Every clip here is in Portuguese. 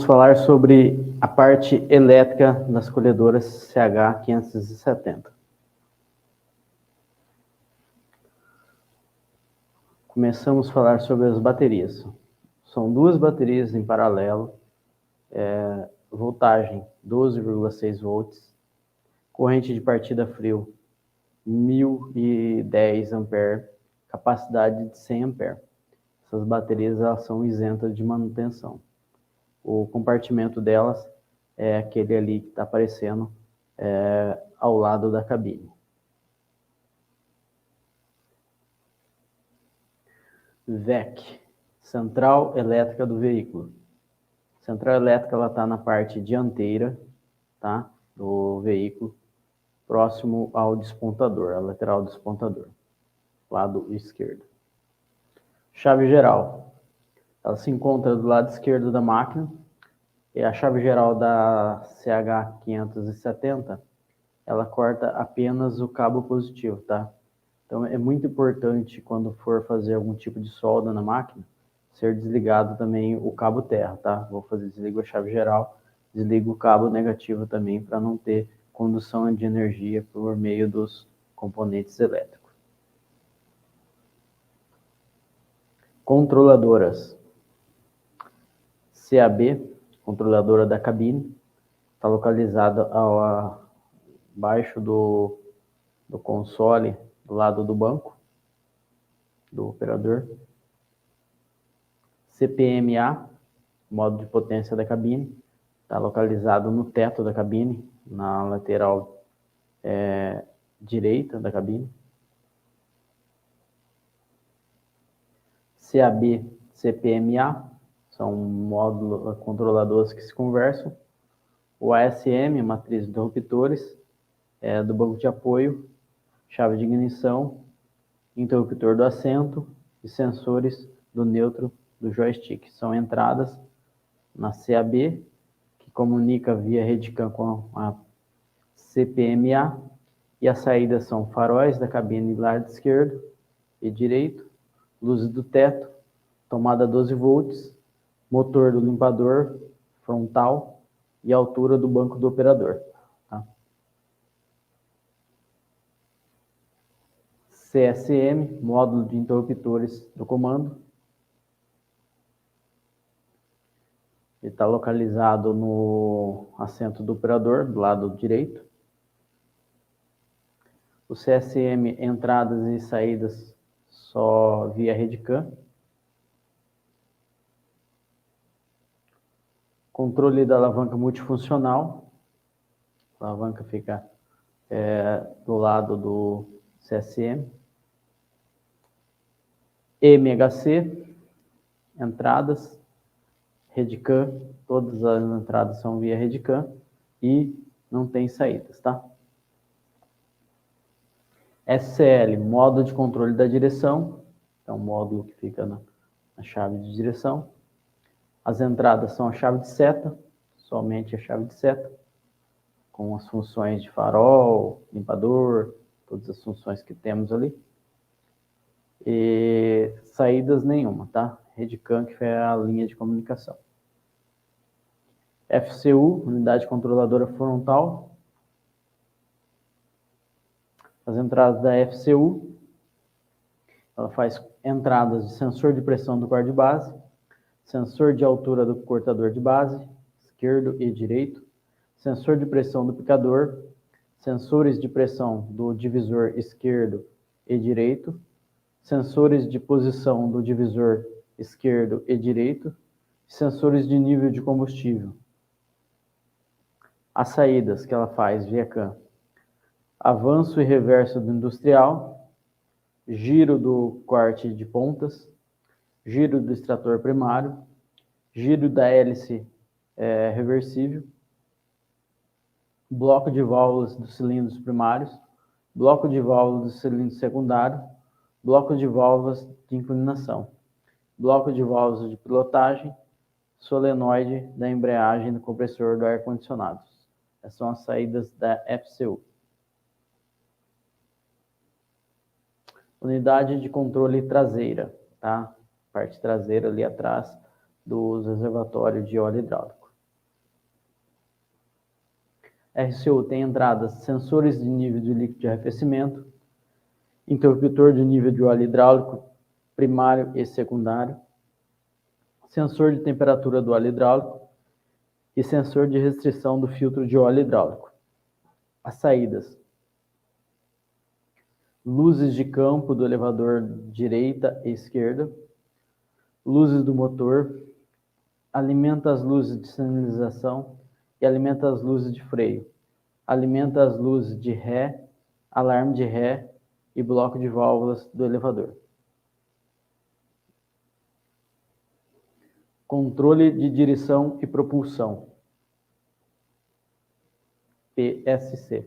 vamos falar sobre a parte elétrica das colhedoras CH570. Começamos a falar sobre as baterias. São duas baterias em paralelo, voltagem 12,6 volts, corrente de partida frio 1010 ampere, capacidade de 100 ampere. Essas baterias elas são isentas de manutenção. O compartimento delas é aquele ali que está aparecendo ao lado da cabine. VEC, Central Elétrica do Veículo. Central elétrica ela está na parte dianteira, tá, do veículo, próximo ao despontador, a lateral do despontador, lado esquerdo. Chave geral, ela se encontra do lado esquerdo da máquina, e a chave geral da CH570, ela corta apenas o cabo positivo, tá? Então é muito importante quando for fazer algum tipo de solda na máquina, ser desligado também o cabo terra, tá? Desligo a chave geral, desligo o cabo negativo também para não ter condução de energia por meio dos componentes elétricos. Controladoras. CAB, controladora da cabine, está localizada abaixo do console, do lado do banco, do operador. CPMA, modo de potência da cabine, está localizado no teto da cabine, na lateral direita da cabine. CAB, CPMA, são módulos controladores que se conversam. O ASM, matriz de interruptores, do banco de apoio, chave de ignição, interruptor do assento e sensores do neutro do joystick. São entradas na CAB, que comunica via Redcam com a CPMA, e as saídas são faróis da cabine do lado esquerdo e direito, luzes do teto, tomada 12 volts, motor do limpador frontal e altura do banco do operador. Tá? CSM, módulo de interruptores do comando. Ele está localizado no assento do operador, do lado direito. O CSM, entradas e saídas só via Redcam. Controle da alavanca multifuncional. A alavanca fica do lado do CSM. MHC, entradas, Redcam, todas as entradas são via Redcam e não tem saídas, tá? SCL, modo de controle da direção, é um módulo que fica na chave de direção. As entradas são a chave de seta, somente a chave de seta, com as funções de farol, limpador, todas as funções que temos ali. E saídas nenhuma, tá? Redcam, que é a linha de comunicação. FCU, unidade controladora frontal. As entradas da FCU, ela faz entradas de sensor de pressão do corda de base, sensor de altura do cortador de base, esquerdo e direito, sensor de pressão do picador, sensores de pressão do divisor esquerdo e direito, sensores de posição do divisor esquerdo e direito, sensores de nível de combustível. As saídas que ela faz via CAM: avanço e reverso do industrial, giro do corte de pontas, giro do extrator primário, giro da hélice reversível, bloco de válvulas dos cilindros primários, bloco de válvulas do cilindro secundário, bloco de válvulas de inclinação, bloco de válvulas de pilotagem, solenoide da embreagem do compressor do ar-condicionado. Essas são as saídas da FCU. Unidade de controle traseira, tá? Parte traseira ali atrás dos reservatórios de óleo hidráulico. RCU tem entradas sensores de nível de líquido de arrefecimento, interruptor de nível de óleo hidráulico primário e secundário, sensor de temperatura do óleo hidráulico e sensor de restrição do filtro de óleo hidráulico. As saídas: luzes de campo do elevador direita e esquerda, luzes do motor, alimenta as luzes de sinalização e alimenta as luzes de freio, alimenta as luzes de ré, alarme de ré e bloco de válvulas do elevador. Controle de direção e propulsão, PSC.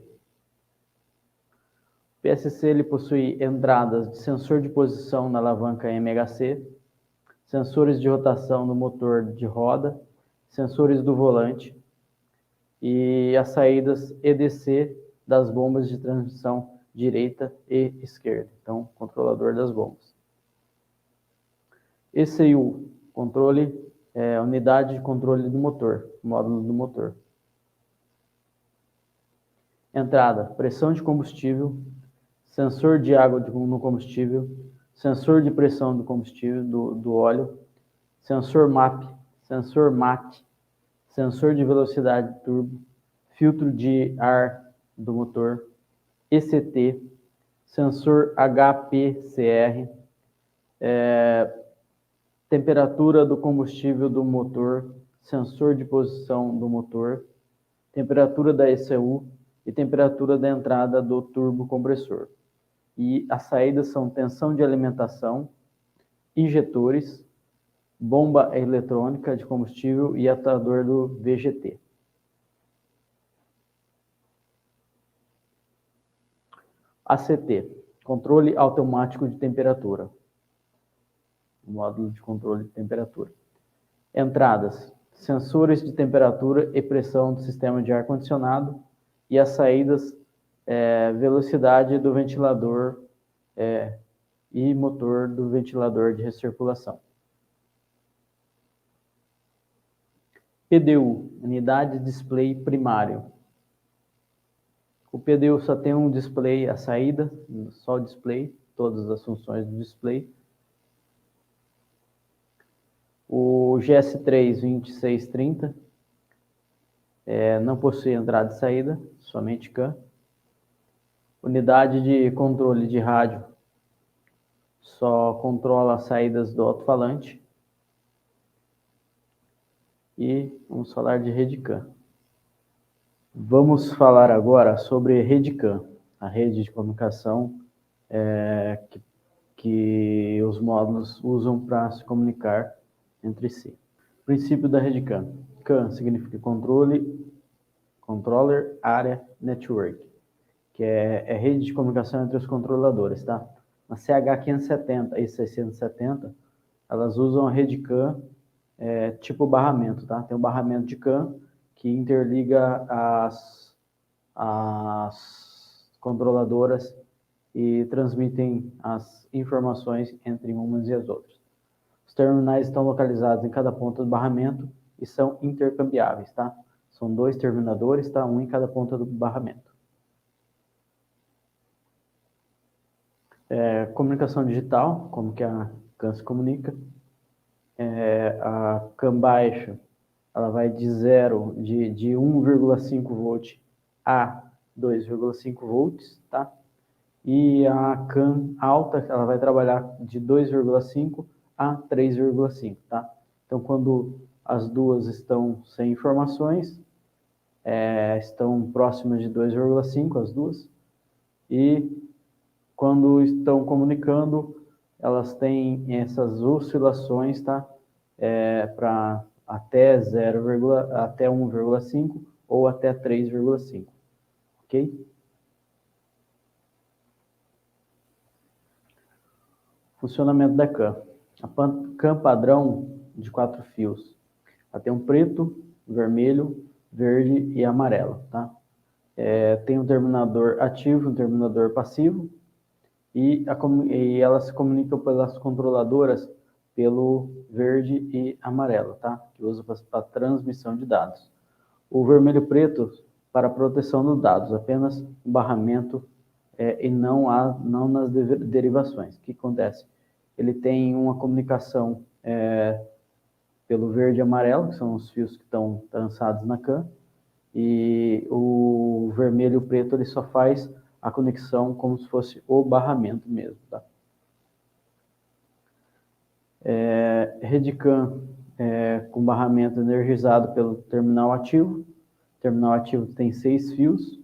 O PSC ele possui entradas de sensor de posição na alavanca MHC, sensores de rotação no motor de roda, sensores do volante e as saídas EDC das bombas de transmissão direita e esquerda. Então, controlador das bombas. ECU, unidade de controle do motor, módulo do motor. Entrada: pressão de combustível, sensor de água no combustível, sensor de pressão do combustível, do óleo, sensor MAP, sensor MAC, sensor de velocidade turbo, filtro de ar do motor, ECT, sensor HPCR, temperatura do combustível do motor, sensor de posição do motor, temperatura da ECU e temperatura da entrada do turbo compressor. E as saídas são tensão de alimentação, injetores, bomba eletrônica de combustível e atador do VGT. ACT, controle automático de temperatura. Módulo de controle de temperatura. Entradas: sensores de temperatura e pressão do sistema de ar-condicionado e as saídas, velocidade do ventilador e motor do ventilador de recirculação. PDU, unidade de display primário. O PDU só tem um display, a saída, só o display, todas as funções do display. O GS32630 não possui entrada e saída, somente CAN. Unidade de controle de rádio só controla as saídas do alto-falante. E vamos falar de rede CAN. Vamos falar agora sobre rede CAN, a rede de comunicação que os módulos usam para se comunicar entre si. Princípio da rede CAN. CAN significa Controller Area Network, que é rede de comunicação entre os controladores, tá? Na CH570 e 670, elas usam a rede CAN tipo barramento, tá? Tem um barramento de CAN que interliga as controladoras e transmitem as informações entre umas e as outras. Os terminais estão localizados em cada ponta do barramento e são intercambiáveis, tá? São 2 terminadores, tá? Um em cada ponta do barramento. Comunicação digital, como que a CAN se comunica. A CAN baixo, ela vai de 1,5 volt a 2,5 volts, tá? E a CAN alta, ela vai trabalhar de 2,5 a 3,5, tá? Então, quando as duas estão sem informações, estão próximas de 2,5 as duas, e quando estão comunicando, elas têm essas oscilações, tá? Para até 1,5 ou até 3,5, ok? Funcionamento da CAN. A CAN padrão de 4 fios. Ela tem um preto, vermelho, verde e amarelo, tá? Tem um terminador ativo, um terminador passivo, e ela se comunica pelas controladoras pelo verde e amarelo, tá? Que usa para transmissão de dados. O vermelho e preto para a proteção dos dados, apenas o barramento e não nas derivações. O que acontece? Ele tem uma comunicação pelo verde e amarelo, que são os fios que estão trançados na CAN, e o vermelho e o preto ele só faz a conexão como se fosse o barramento mesmo, tá? Rede CAN com barramento energizado pelo terminal ativo. O terminal ativo tem 6 fios,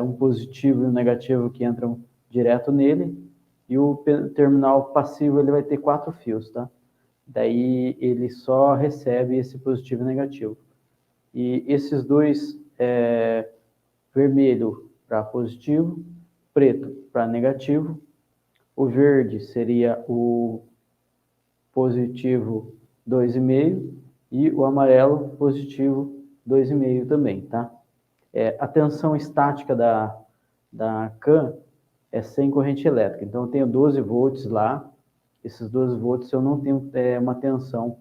um positivo e um negativo que entram direto nele, e o terminal passivo ele vai ter 4 fios, tá? Daí ele só recebe esse positivo e negativo. E esses dois, vermelho para positivo, preto para negativo, o verde seria o positivo 2,5 e o amarelo positivo 2,5 também, tá? A tensão estática da CAN é sem corrente elétrica, então eu tenho 12 volts lá, esses 12 volts eu não tenho uma tensão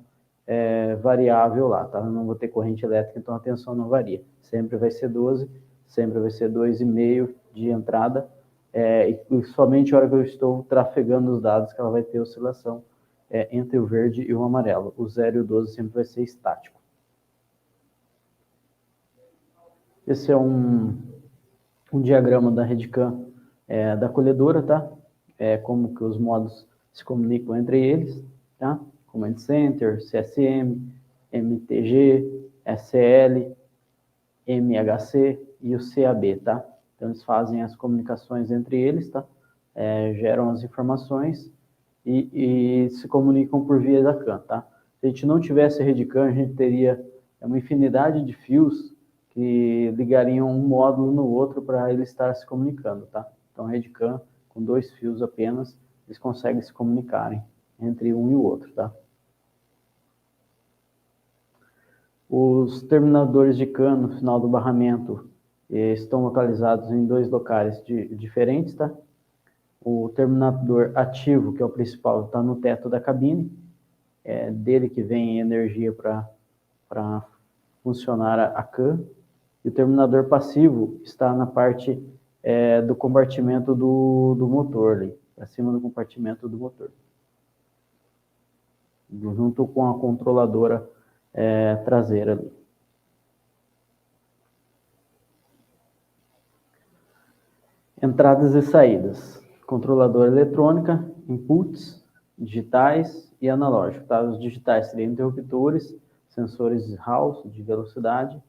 variável lá, tá? Eu não vou ter corrente elétrica, então a tensão não varia, sempre vai ser 12, sempre vai ser 2,5 de entrada, e somente a hora que eu estou trafegando os dados que ela vai ter oscilação entre o verde e o amarelo, o 0 e o 12 sempre vai ser estático. Esse é um diagrama da rede CAN da colhedora, tá? Como que os modos se comunicam entre eles, tá? Command Center, CSM, MTG, SL, MHC e o CAB, tá? Então eles fazem as comunicações entre eles, tá? Geram as informações e se comunicam por via da CAN, tá? Se a gente não tivesse rede CAN, a gente teria uma infinidade de fios que ligariam um módulo no outro para ele estar se comunicando, tá? Então, a rede CAN, com 2 fios apenas, eles conseguem se comunicarem entre um e o outro, tá? Os terminadores de CAN no final do barramento estão localizados em 2 locais diferentes, tá? O terminador ativo, que é o principal, está no teto da cabine, dele que vem energia para funcionar a CAN. E o terminador passivo está na parte do compartimento do motor, ali, acima do compartimento do motor, junto com a controladora traseira ali. Entradas e saídas. Controladora eletrônica, inputs, digitais e analógicos. Tá? Os digitais seriam interruptores, sensores Hall de velocidade,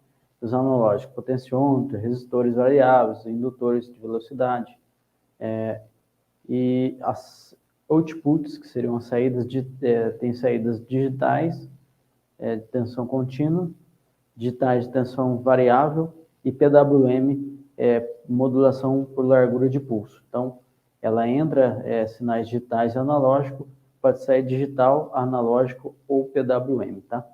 os analógicos, potenciômetro, resistores variáveis, indutores de velocidade, e as outputs, que seriam as saídas, tem saídas digitais, de tensão contínua, digitais de tensão variável, e PWM, modulação por largura de pulso. Então, ela entra sinais digitais e analógico, pode sair digital, analógico ou PWM, tá?